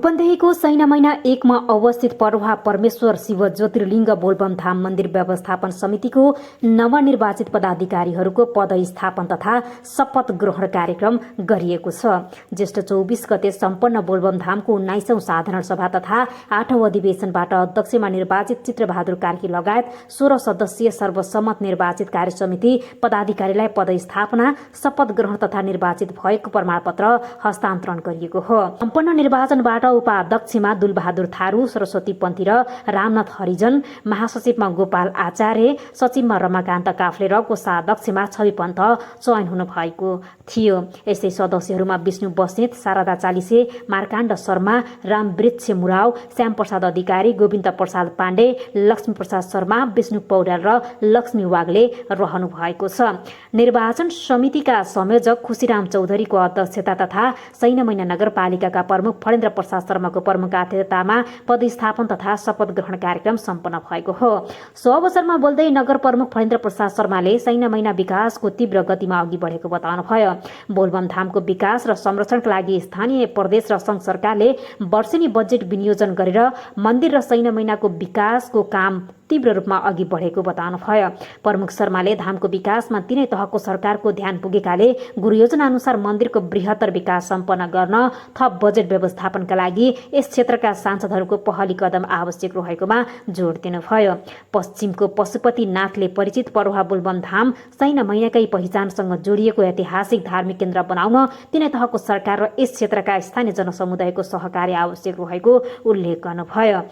रूपन्देहीको सैना महिना 1 मा अवस्थित परोहा परमेश्वर शिव ज्योतिर्लिङ्ग बोलबम धाम मन्दिर व्यवस्थापन समितिको नवनिर्वाचित पदाधिकारीहरूको पदस्थापन तथा शपथ ग्रहण कार्यक्रम गरिएको छ। ज्येष्ठ 24 गते सम्पन्न बोलबम धामको 19औं साधारण सभा तथा 8औं अधिवेशनबाट अध्यक्षमा निर्वाचित चित्रबहादुर कार्की लगायत 16 सदस्यीय सर्वसम्मत निर्वाचित कार्य समिति पदाधिकारीलाई पदस्थापना, शपथ ग्रहण तथा निर्वाचित भएको प्रमाणपत्र हस्तान्तरण गरिएको हो। सम्पन्न निर्वाचनबाट उपाध्यक्षमा दुलबहादुर थारू, सरस्वती पन्थी र रामनाथ हरिजन, महासचिवमा गोपाल आचार्य, सचिवमा रमाकान्त काफ्ले र कोषाध्यक्षमा छवि पन्थ चयन हुनु भएको थियो। यस्तै सदस्यहरूमा विष्णु बस्नेत, शारदा चालिसे, मार्काण्ड शर्मा, रामवृक्ष मुराव, श्याम प्रसाद अधिकारी, गोविन्द प्रसाद पाण्डे, लक्ष्मी प्रसाद शर्मा, विष्णु पौड्याल र लक्ष्मी वाग्ले रहनु भएको छ। निर्वाचन समितिका संयोजक खुशीराम चौधरीको अध्यक्षता तथा सैना मैना नगरपालिकाका प्रमुख फणेन्द्र प्रसाद शर्माको प्रमुख अध्यक्षतामा पदस्थापन तथा शपथ ग्रहण कार्यक्रम सम्पन्न भएको हो। सो अवसरमा बोल्दै नगर प्रमुख फणेन्द्र प्रसाद शर्माले सैना मैना विकासको तीव्र गतिमा अघि बढेको बताउनुभयो। बोलबम धामको विकास र संरक्षणका लागि स्थानीय, प्रदेश र संघ सरकारले वर्षेनी बजेट विनियोजन गरेर मन्दिर र सैना मैनाको विकासको काम तीव्र रूपमा अघि बढेको बताउनुभयो। प्रमुख शर्माले धामको विकासमा तीनै तहको सरकारको ध्यान पुगेकाले गुरुयोजना अनुसार मन्दिरको बृहत्तर विकास सम्पन्न गर्न थप बजेट व्यवस्थापनका लागि यस क्षेत्रका सांसदहरूको पहली कदम आवश्यक रहेकोमा जोड दिनुभयो। पश्चिमको पशुपतिनाथले परिचित परोहा बोलबम धाम सैना महिनाकै पहिचानसँग जोडिएको ऐतिहासिक धार्मिक केन्द्र बनाउन तीनै तहको सरकार र यस क्षेत्रका स्थानीय जनसमुदायको सहकार्य आवश्यक रहेको उल्लेख गर्नुभयो।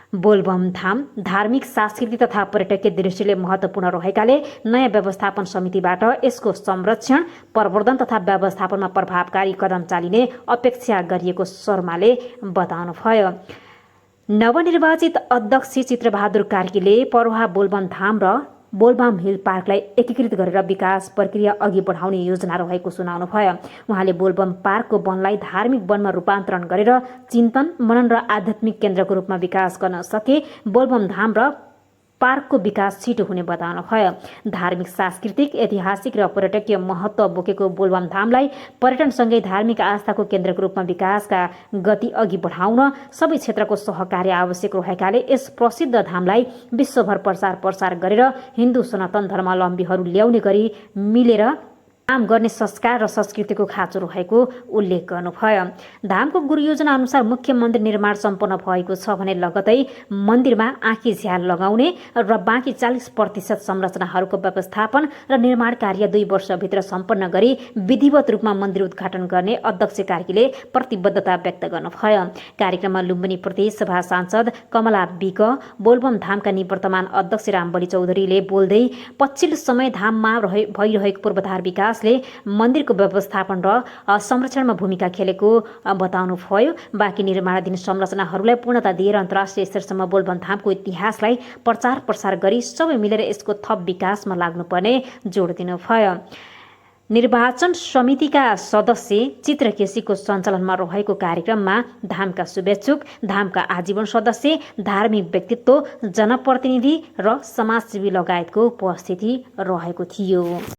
बोलबम धाम धार्मिक, सांस्कृतिक तथा पर्यटकीय दृष्टिले महत्त्वपूर्ण रहेकाले नयाँ व्यवस्थापन समितिबाट यसको संरक्षण, प्रवर्धन तथा व्यवस्थापनमा प्रभावकारी कदम चालिने अपेक्षा गरिएको शर्माले बताउनुभयो। नवनिर्वाचित अध्यक्ष चित्रबहादुर कार्कीले परोहा बोलबम धाम र बोलबम हिल पार्कलाई एकीकृत गरेर विकास प्रक्रिया अघि बढाउने योजना रहेको सुनाउनुभयो। उहाँले बोलबम पार्कको वनलाई धार्मिक वनमा रूपान्तरण गरेर चिन्तन, मनन र आध्यात्मिक केन्द्रको रूपमा विकास गर्न सके बोलबम धाम र पार्कको विकास छिटो हुने बताउनुभयो। धार्मिक, सांस्कृतिक, ऐतिहासिक र पर्यटकीय महत्त्व बोकेको बोलबम धामलाई पर्यटनसँगै धार्मिक आस्थाको केन्द्रको रूपमा विकासका गति अघि बढाउन सबै क्षेत्रको सहकार्य आवश्यक रहेकाले यस प्रसिद्ध धामलाई विश्वभर प्रसार गरेर हिन्दू सनातन धर्मावलम्बीहरू ल्याउने गरी मिलेर काम गर्ने संस्कार र संस्कृतिको खाँचो रहेको उल्लेख गर्नुभयो। धामको गुरुयोजना अनुसार मुख्य मन्दिर निर्माण सम्पन्न भएको छ भने लगतै मन्दिरमा आँखी झ्याल लगाउने र बाँकी 40% संरचनाहरूको व्यवस्थापन र निर्माण कार्य 2 वर्षभित्र सम्पन्न गरी विधिवत रूपमा मन्दिर उद्घाटन गर्ने अध्यक्ष कार्कीले प्रतिबद्धता व्यक्त गर्नुभयो। कार्यक्रममा लुम्बिनी प्रदेश सभा सांसद कमला विक, बोलबम धामका निवर्तमान अध्यक्ष रामबली चौधरीले बोल्दै पछिल्लो समय धाममा भइरहेको पूर्वाधार विकास मन्दिरको व्यवस्थापन र संरक्षणमा भूमिका खेलेको बताउनुभयो। बाँकी निर्माणाधीन संरचनाहरूलाई पूर्णता दिएर अन्तर्राष्ट्रिय स्तरसम्म बोलबम धामको इतिहासलाई प्रचार प्रसार गरी सबै मिलेर यसको थप विकासमा लाग्नुपर्ने जोड दिनुभयो। निर्वाचन समितिका सदस्य चित्र केसीको सञ्चालनमा रहेको कार्यक्रममा धामका शुभेच्छुक, धामका आजीवन सदस्य, धार्मिक व्यक्तित्व, जनप्रतिनिधि र समाजसेवी लगायतको उपस्थिति रहेको थियो।